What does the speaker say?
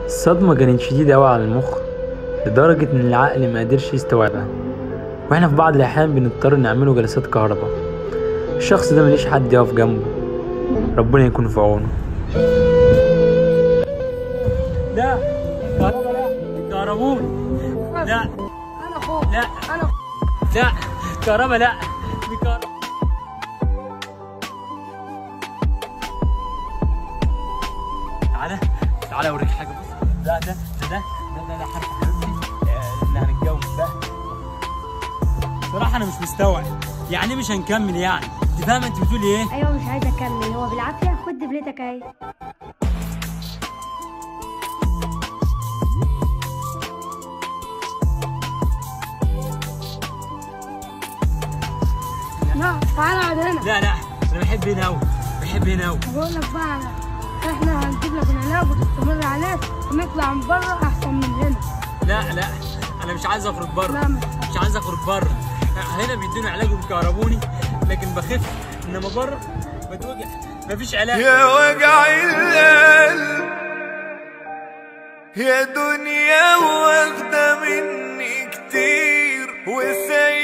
الصدمة كانت شديدة أوي على المخ، لدرجة إن العقل ما قدرش يستوعبها، وإحنا في بعض الأحيان بنضطر نعمله جلسات كهرباء. الشخص ده مليش حد يقف جنبه، ربنا يكون في عونه. لا كهرباء، لا كهربوني، لا انا اخوك، لا انا لا كهرباء، لا بكهرباء. تعالى تعالى اوريك حاجه. بص ده حرف حبيبتي اللي هنتجوز ده. بصراحه انا مش مستوعب، يعني مش هنكمل، يعني انت فاهمه انت بتقولي ايه؟ ايوه مش عايزه اكمل، هو بالعافيه. خد دبلتك اهي. لا تعالى اقعد هنا. لا انا بحب هنا قوي، بحب هنا قوي. بقول لك بقى احنا هنجيب لك العلاج وتستمر عليه ونطلع من بره احسن من هنا. لا انا مش عايز اخرج بره. لا مش عايز اخرج بره. هنا بيدوني علاج وبيكهربوني، لكن بخف، انما بره بتوجع، مفيش علاج. يا وجع القلب يا دنيا واخدة مني كتير وسايب